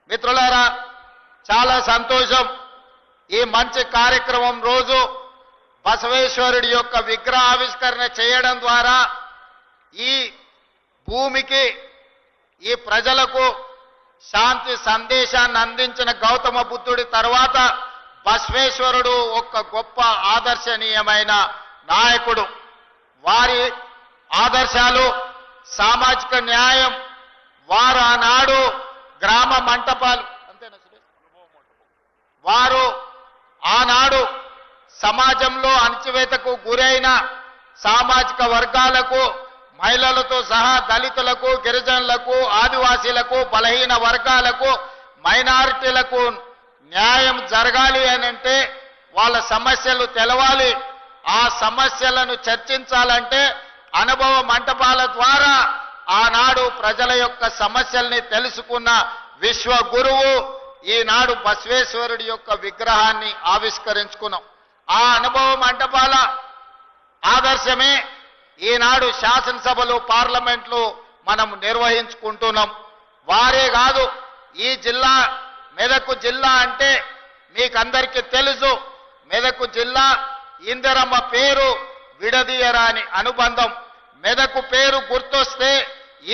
మిత్రులారా, చాలా సంతోషం. ఈ మంచి కార్యక్రమం రోజు బసవేశ్వరుడి యొక్క విగ్రహావిష్కరణ చేయడం ద్వారా ఈ భూమికి, ఈ ప్రజలకు శాంతి సందేశాన్ని అందించిన గౌతమ బుద్ధుడి తర్వాత బసవేశ్వరుడు ఒక గొప్ప ఆదర్శనీయమైన నాయకుడు. వారి ఆదర్శాలు సామాజిక న్యాయం, వారు ఆనాడు గ్రామ మంటపాలు వారు ఆనాడు సమాజంలో అణచివేతకు గురైన సామాజిక వర్గాలకు, మహిళలతో సహా దళితులకు, గిరిజనులకు, ఆదివాసీలకు, బలహీన వర్గాలకు, మైనారిటీలకు న్యాయం జరగాలి అనంటే వాళ్ళ సమస్యలు తెలవాలి. ఆ సమస్యలను చర్చించాలంటే అనుభవ మంటపాల ద్వారా ఆనాడు ప్రజల యొక్క సమస్యల్ని తెలుసుకున్న విశ్వ గురువు ఈనాడు బసవేశ్వరుడి యొక్క విగ్రహాన్ని ఆవిష్కరించుకున్నాం. ఆ అనుభవ మంటపాల ఆదర్శమే ఈనాడు శాసనసభలు, పార్లమెంట్లు మనం నిర్వహించుకుంటున్నాం. వారే కాదు, ఈ జిల్లా మెదక్ జిల్లా అంటే మీకందరికీ తెలుసు. మెదక్ జిల్లా ఇందిరమ్మ పేరు విడదీయరాని అనుబంధం. మెదక్ పేరు గుర్తొస్తే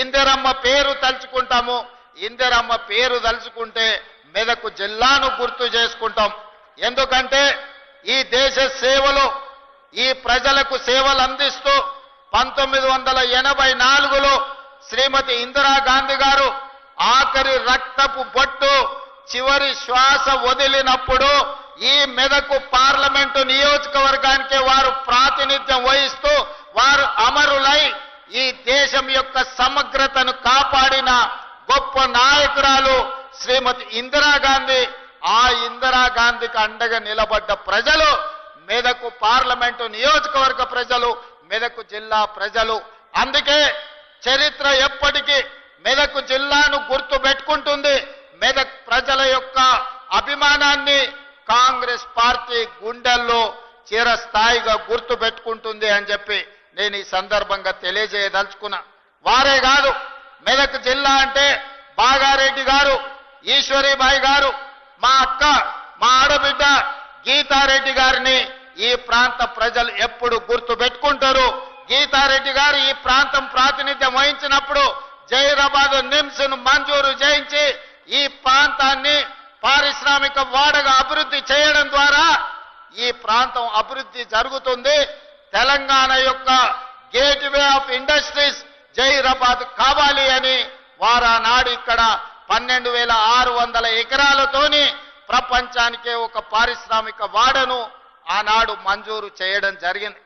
ఇందిరమ్మ పేరు తలుచుకుంటాము. ఇందిరమ్మ పేరు తలుచుకుంటే మెదక్ జిల్లాను గుర్తు చేసుకుంటాం. ఎందుకంటే ఈ దేశ సేవలో, ఈ ప్రజలకు సేవలు అందిస్తూ 1984లో శ్రీమతి ఇందిరాగాంధీ గారు ఆఖరి రక్తపు బొట్టు, చివరి శ్వాస వదిలినప్పుడు ఈ మెదక్ పార్లమెంటు నియోజకవర్గానికి వారు ప్రాతినిధ్యం వహిస్తూ వారు అమరులై ఈ దేశం యొక్క సమగ్రతను కాపాడిన గొప్ప నాయకురాలు శ్రీమతి ఇందిరాగాంధీ. ఆ ఇందిరాగాంధీకి అండగా నిలబడ్డ ప్రజలు మెదక్ పార్లమెంటు నియోజకవర్గ ప్రజలు, మెదక్ జిల్లా ప్రజలు. అందుకే చరిత్ర ఎప్పటికీ మెదక్ జిల్లాను గుర్తు పెట్టుకుంటుంది. మెదక్ ప్రజల యొక్క అభిమానాన్ని కాంగ్రెస్ పార్టీ గుండెల్లో చిరస్థాయిగా గుర్తు పెట్టుకుంటుంది అని చెప్పి నేను ఈ సందర్భంగా తెలియజేయదలుచుకున్నా. వారే కాదు, మెదక్ జిల్లా అంటే బాగారెడ్డి గారు, ఈశ్వరీబాయి గారు, మా అక్క, మా ఆడబిడ్డ గీతారెడ్డి గారిని ఈ ప్రాంత ప్రజలు ఎప్పుడు గుర్తు పెట్టుకుంటారు. గీతారెడ్డి గారు ఈ ప్రాంతం ప్రాతినిధ్యం వహించినప్పుడు జైరాబాద్ నిమ్స్ ను మంజూరు చేయించి ఈ ప్రాంతాన్ని పారిశ్రామిక వాడగా అభివృద్ధి చేయడం ద్వారా ఈ ప్రాంతం అభివృద్ధి జరుగుతుంది. తెలంగాణ యొక్క గేట్వే ఆఫ్ ఇండస్ట్రీస్ జైరాబాద్ కావాలి అని వారు ఆనాడు ఇక్కడ 12,600 ఎకరాలతోని ప్రపంచానికే ఒక పారిశ్రామిక వాడను ఆనాడు మంజూరు చేయడం జరిగింది.